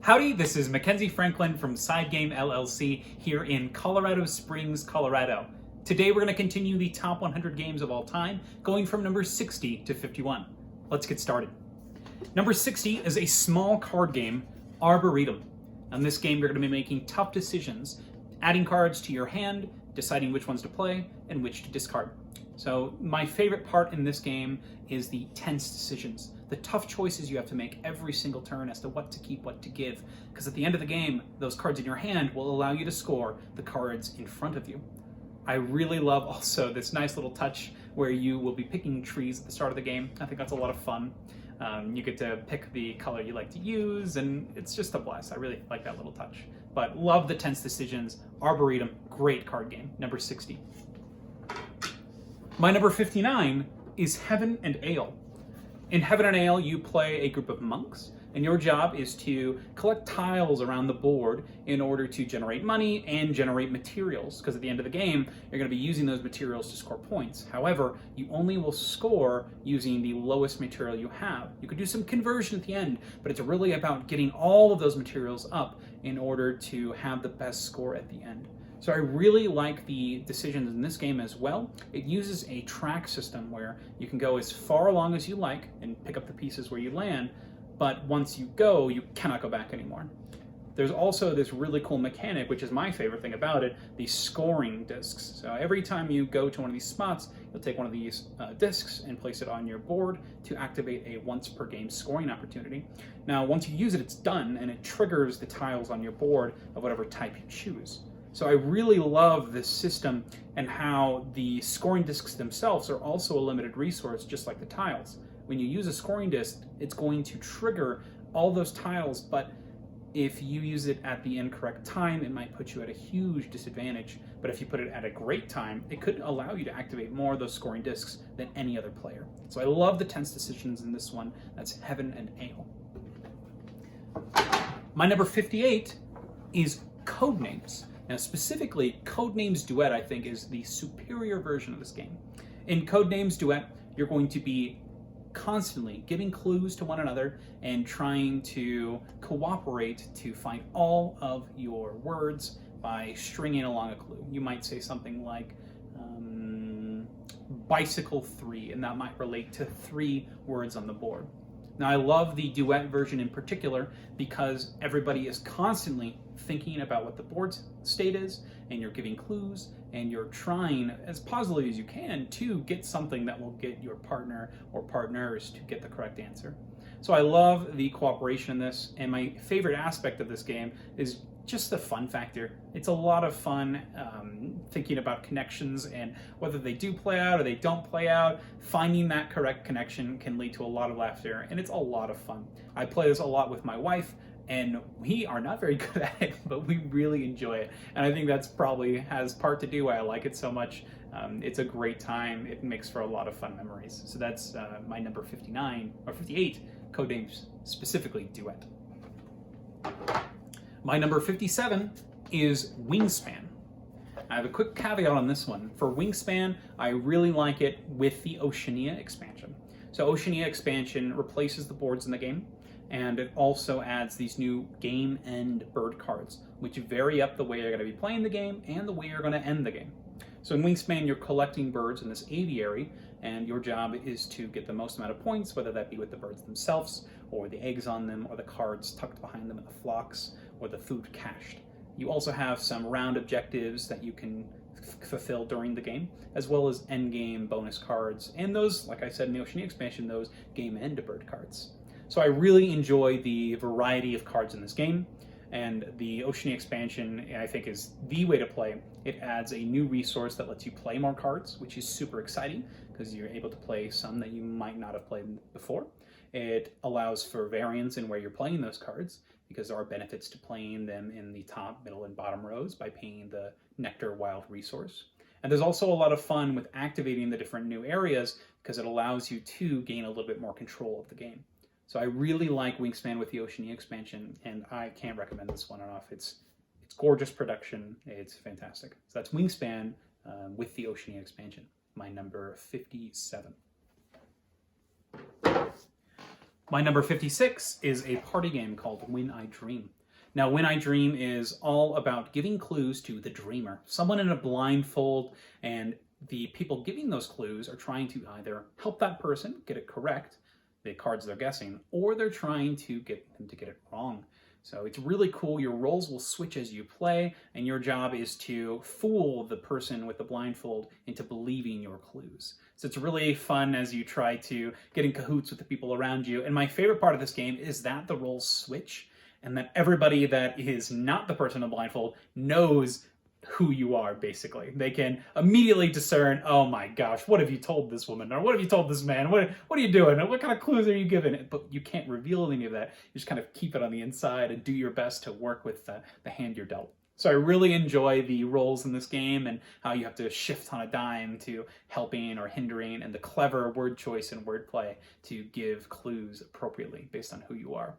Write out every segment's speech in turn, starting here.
Howdy, this is Mackenzie Franklin from SideGameLLC here in Colorado Springs, Colorado. Today we're going to continue the top 100 games of all time, going from number 60 to 51. Let's get started. Number 60 is a small card game, Arboretum. In this game you're going to be making tough decisions, adding cards to your hand, deciding which ones to play, and which to discard. So my favorite part in this game is the tense decisions, the tough choices you have to make every single turn as to what to keep, what to give, because at the end of the game, those cards in your hand will allow you to score the cards in front of you. I really love also this nice little touch where you will be picking trees at the start of the game. I think that's a lot of fun. You get to pick the color you like to use, and it's just a blast. I really like that little touch. But love the tense decisions. Arboretum, great card game. Number 60. My number 59 is Heaven and Ale. In Heaven and Ale, you play a group of monks, and your job is to collect tiles around the board in order to generate money and generate materials, because at the end of the game, you're going to be using those materials to score points. However, you only will score using the lowest material you have. You could do some conversion at the end, but it's really about getting all of those materials up in order to have the best score at the end. So I really like the decisions in this game as well. It uses a track system where you can go as far along as you like and pick up the pieces where you land, but once you go, you cannot go back anymore. There's also this really cool mechanic, which is my favorite thing about it, the scoring discs. So every time you go to one of these spots, you'll take one of these discs and place it on your board to activate a once per game scoring opportunity. Now, once you use it, it's done, and it triggers the tiles on your board of whatever type you choose. So I really love this system and how the scoring discs themselves are also a limited resource, just like the tiles. When you use a scoring disc, it's going to trigger all those tiles, but if you use it at the incorrect time, it might put you at a huge disadvantage. But if you put it at a great time, it could allow you to activate more of those scoring discs than any other player. So I love the tense decisions in this one. That's Heaven and Ale. My number 58 is Codenames. Now, specifically, Codenames Duet, I think, is the superior version of this game. In Codenames Duet, you're going to be constantly giving clues to one another and trying to cooperate to find all of your words by stringing along a clue. You might say something like bicycle 3, and that might relate to 3 words on the board. Now, I love the duet version in particular because everybody is constantly thinking about what the board state is, and you're giving clues, and you're trying as positively as you can to get something that will get your partner or partners to get the correct answer. So I love the cooperation in this, and my favorite aspect of this game is just the fun factor. It's a lot of fun thinking about connections and whether they do play out or they don't play out. Finding that correct connection can lead to a lot of laughter, and it's a lot of fun. I play this a lot with my wife, and we are not very good at it, but we really enjoy it. And I think that's probably has part to do why I like it so much. It's a great time. It makes for a lot of fun memories. So that's my number 59, or 58, Codenames, specifically Duet. My number 57 is Wingspan. I have a quick caveat on this one. For Wingspan, I really like it with the Oceania expansion. So Oceania expansion replaces the boards in the game, and it also adds these new game end bird cards, which vary up the way you're going to be playing the game and the way you're going to end the game. So in Wingspan, you're collecting birds in this aviary, and your job is to get the most amount of points, whether that be with the birds themselves, or the eggs on them, or the cards tucked behind them in the flocks, or the food cached. You also have some round objectives that you can fulfill during the game, as well as end game bonus cards, and those, like I said in the Oceania expansion, those game end bird cards. So I really enjoy the variety of cards in this game, and the Oceania expansion, I think, is the way to play. It adds a new resource that lets you play more cards, which is super exciting, because you're able to play some that you might not have played before. It allows for variance in where you're playing those cards, because there are benefits to playing them in the top, middle, and bottom rows by paying the Nectar Wild resource. And there's also a lot of fun with activating the different new areas, because it allows you to gain a little bit more control of the game. So I really like Wingspan with the Oceania expansion, and I can't recommend this one enough. It's gorgeous production. It's fantastic. So that's Wingspan with the Oceania expansion, my number 57. My number 56 is a party game called When I Dream. Now, When I Dream is all about giving clues to the dreamer, someone in a blindfold, and the people giving those clues are trying to either help that person get it correct, the cards they're guessing, or they're trying to get them to get it wrong. So it's really cool. Your roles will switch as you play, and your job is to fool the person with the blindfold into believing your clues. So it's really fun as you try to get in cahoots with the people around you. And my favorite part of this game is that the roles switch, and that everybody that is not the person in the blindfold knows who you are, basically. They can immediately discern, oh my gosh, what have you told this woman? Or what have you told this man? What are you doing? What kind of clues are you giving? But you can't reveal any of that. You just kind of keep it on the inside and do your best to work with the hand you're dealt. So I really enjoy the roles in this game and how you have to shift on a dime to helping or hindering, and the clever word choice and wordplay to give clues appropriately based on who you are.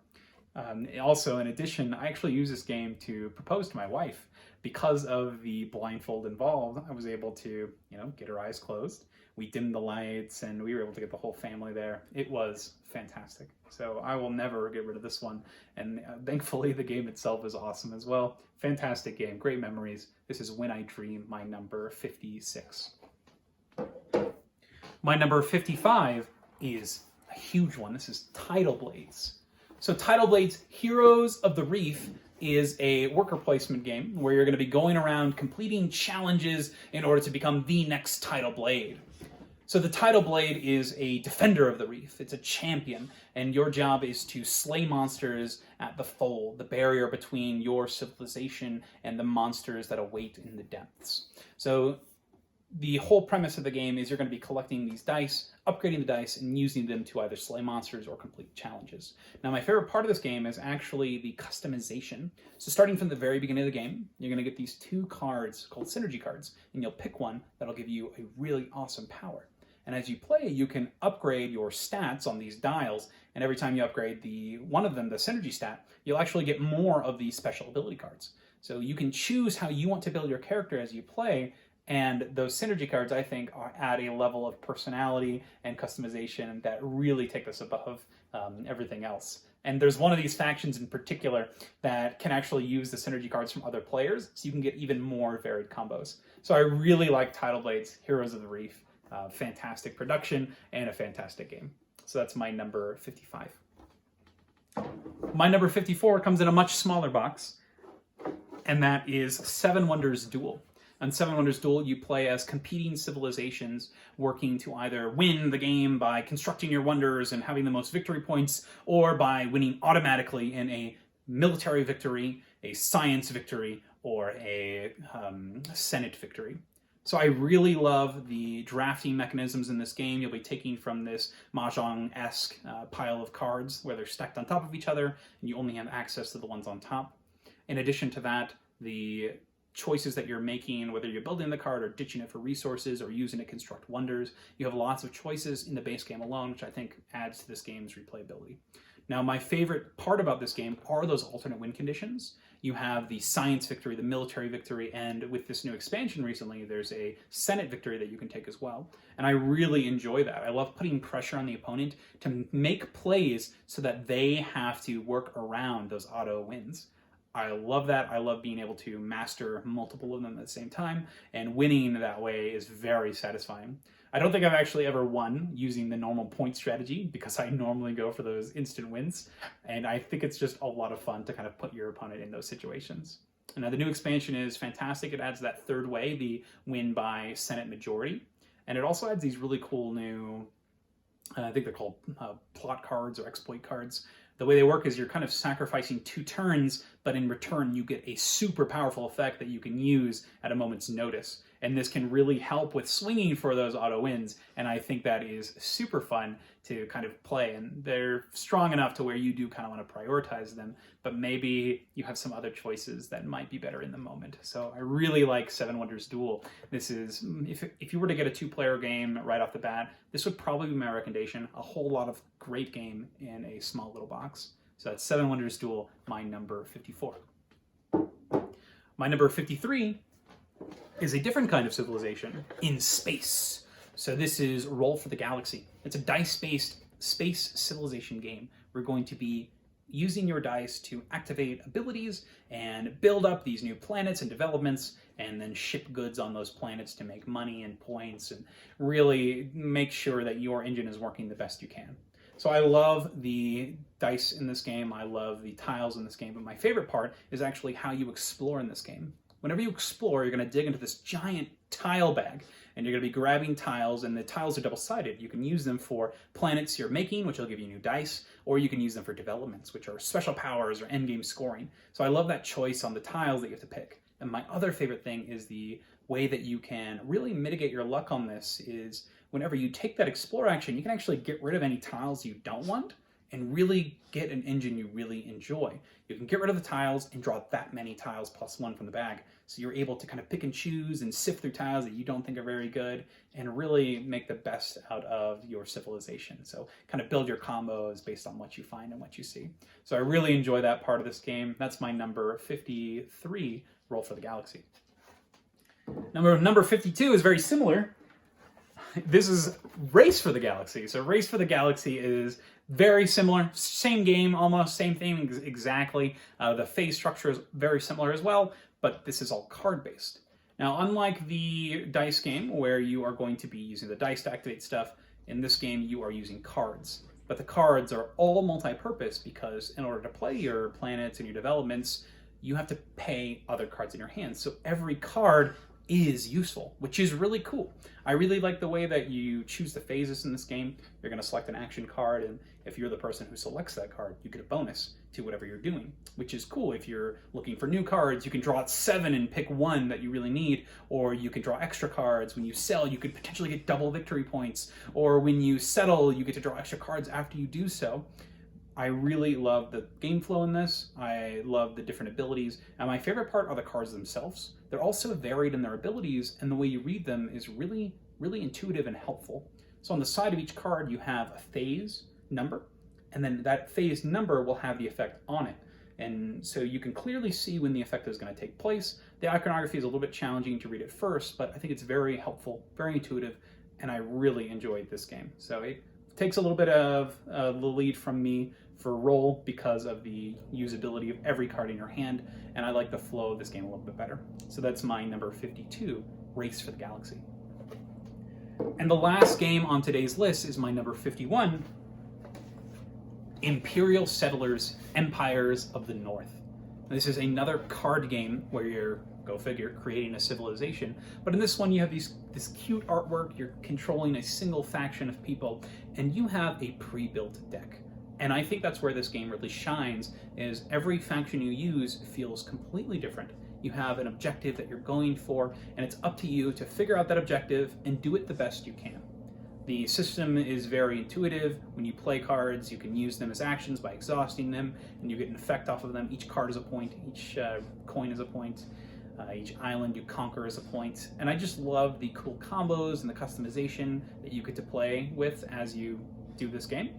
Also, in addition, I actually use this game to propose to my wife. Because of the blindfold involved, I was able to, get her eyes closed. We dimmed the lights, and we were able to get the whole family there. It was fantastic. So I will never get rid of this one. And thankfully, the game itself is awesome as well. Fantastic game, great memories. This is When I Dream, my number 56. My number 55 is a huge one. This is Tidal Blades. So Tidal Blades Heroes of the Reef is a worker placement game where you're going to be going around completing challenges in order to become the next Tidal Blade. So the Tidal Blade is a defender of the reef. It's a champion, and your job is to slay monsters at the fold, the barrier between your civilization and the monsters that await in the depths. So the whole premise of the game is you're going to be collecting these dice, upgrading the dice, and using them to either slay monsters or complete challenges. Now, my favorite part of this game is actually the customization. So starting from the very beginning of the game, you're going to get these 2 cards called synergy cards, and you'll pick one that'll give you a really awesome power. And as you play, you can upgrade your stats on these dials, and every time you upgrade one of them, the synergy stat, you'll actually get more of these special ability cards. So you can choose how you want to build your character as you play, and those synergy cards, I think, add a level of personality and customization that really take us above everything else. And there's one of these factions in particular that can actually use the synergy cards from other players, so you can get even more varied combos. So I really like Tidal Blades, Heroes of the Reef. Fantastic production and a fantastic game. So that's my number 55. My number 54 comes in a much smaller box, and that is Seven Wonders Duel. On Seven Wonders Duel, you play as competing civilizations working to either win the game by constructing your wonders and having the most victory points, or by winning automatically in a military victory, a science victory, or a Senate victory. So I really love the drafting mechanisms in this game. You'll be taking from this Mahjong-esque pile of cards where they're stacked on top of each other, and you only have access to the ones on top. In addition to that, the choices that you're making, whether you're building the card or ditching it for resources or using it to construct wonders, you have lots of choices in the base game alone, which I think adds to this game's replayability. Now, my favorite part about this game are those alternate win conditions. You have the science victory, the military victory, and with this new expansion recently, there's a Senate victory that you can take as well. And I really enjoy that. I love putting pressure on the opponent to make plays so that they have to work around those auto wins. I love that. I love being able to master multiple of them at the same time, and winning that way is very satisfying. I don't think I've actually ever won using the normal point strategy, because I normally go for those instant wins, and I think it's just a lot of fun to kind of put your opponent in those situations. And now the new expansion is fantastic. It adds that third way, the win by Senate majority, and it also adds these really cool new, I think they're called plot cards or exploit cards. The way they work is you're kind of sacrificing 2 turns, but in return you get a super powerful effect that you can use at a moment's notice. And this can really help with swinging for those auto wins, and I think that is super fun to kind of play. And they're strong enough to where you do kind of want to prioritize them, but maybe you have some other choices that might be better in the moment. So I really like Seven Wonders Duel. This is, if you were to get a 2-player game right off the bat, this would probably be my recommendation. A whole lot of great game in a small little box. So that's Seven Wonders Duel, my number 54. My number 53 is a different kind of civilization in space. So this is Roll for the Galaxy. It's a dice-based space civilization game we're going to be using your dice to activate abilities and build up these new planets and developments, and then ship goods on those planets to make money and points and really make sure that your engine is working the best you can. So I love the dice in this game, I love the tiles in this game, but my favorite part is actually how you explore in this game. Whenever you explore, you're going to dig into this giant tile bag, and you're going to be grabbing tiles, and the tiles are double-sided. You can use them for planets you're making, which will give you new dice, or you can use them for developments, which are special powers or endgame scoring. So I love that choice on the tiles that you have to pick. And my other favorite thing is the way that you can really mitigate your luck on this is whenever you take that explore action, you can actually get rid of any tiles you don't want and really get an engine you really enjoy. You can get rid of the tiles and draw that many tiles plus one from the bag. So you're able to kind of pick and choose and sift through tiles that you don't think are very good and really make the best out of your civilization. So kind of build your combos based on what you find and what you see. So I really enjoy that part of this game. That's my number 53, Roll for the Galaxy. Number 52 is very similar. This is Race for the Galaxy. So Race for the Galaxy is very similar, same game, almost same thing exactly. The phase structure is very similar as well, but this is all card-based. Now, unlike the dice game where you are going to be using the dice to activate stuff, in this game you are using cards. But the cards are all multi-purpose because in order to play your planets and your developments, you have to pay other cards in your hands. So every card is useful, which is really cool. I really like the way that you choose the phases in this game. You're going to select an action card, and if you're the person who selects that card, you get a bonus to whatever you're doing, which is cool. If you're looking for new cards, you can draw out 7 and pick 1 that you really need, or you can draw extra cards. When you sell, you could potentially get double victory points, or when you settle, you get to draw extra cards after you do so. I really love the game flow in this. I love the different abilities. And my favorite part are the cards themselves. They're also varied in their abilities, and the way you read them is really, really intuitive and helpful. So on the side of each card, you have a phase number, and then that phase number will have the effect on it. And so you can clearly see when the effect is going to take place. The iconography is a little bit challenging to read at first, but I think it's very helpful, very intuitive, and I really enjoyed this game. So it takes a little bit of the lead from me for Roll because of the usability of every card in your hand, and I like the flow of this game a little bit better. So that's my number 52, Race for the Galaxy. And the last game on today's list is my number 51, Imperial Settlers, Empires of the North. This is another card game where you're, go figure, creating a civilization. But in this one, you have this cute artwork, you're controlling a single faction of people, and you have a pre-built deck. And I think that's where this game really shines, is every faction you use feels completely different. You have an objective that you're going for, and it's up to you to figure out that objective and do it the best you can. The system is very intuitive. When you play cards, you can use them as actions by exhausting them, and you get an effect off of them. Each card is a point, each coin is a point, each island you conquer is a point. And I just love the cool combos and the customization that you get to play with as you do this game.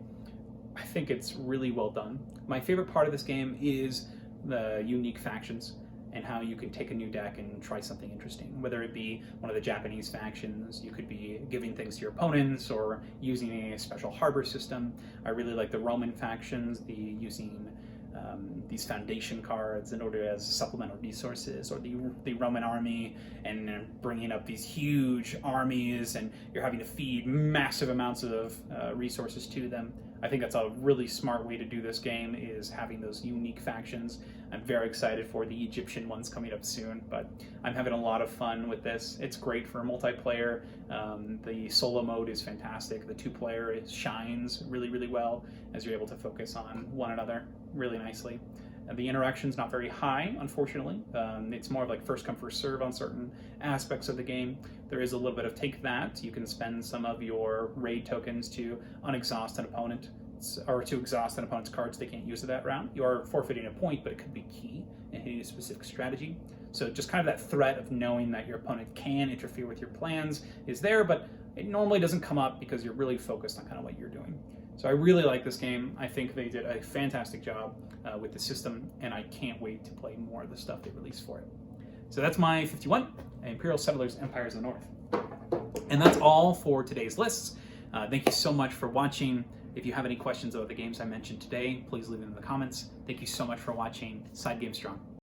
I think it's really well done. My favorite part of this game is the unique factions and how you can take a new deck and try something interesting. Whether it be one of the Japanese factions, you could be giving things to your opponents or using a special harbor system. I really like the Roman factions, using these foundation cards in order as supplemental resources, or the Roman army and bringing up these huge armies and you're having to feed massive amounts of resources to them. I think that's a really smart way to do this game, is having those unique factions. I'm very excited for the Egyptian ones coming up soon, but I'm having a lot of fun with this. It's great for multiplayer. The solo mode is fantastic. The 2-player shines really, really well as you're able to focus on one another really nicely. The interaction's not very high, unfortunately. It's more of like first come, first serve on certain aspects of the game. There is a little bit of take that. You can spend some of your raid tokens to unexhaust an opponent, or to exhaust an opponent's cards they can't use it that round. You are forfeiting a point, but it could be key in hitting a specific strategy. So just kind of that threat of knowing that your opponent can interfere with your plans is there, but it normally doesn't come up because you're really focused on kind of what you're doing. So I really like this game. I think they did a fantastic job with the system, and I can't wait to play more of the stuff they released for it. So that's my 51, Imperial Settlers, Empires of the North. And that's all for today's lists. Thank you so much for watching. If you have any questions about the games I mentioned today, please leave them in the comments. Thank you so much for watching. Side Game Strong.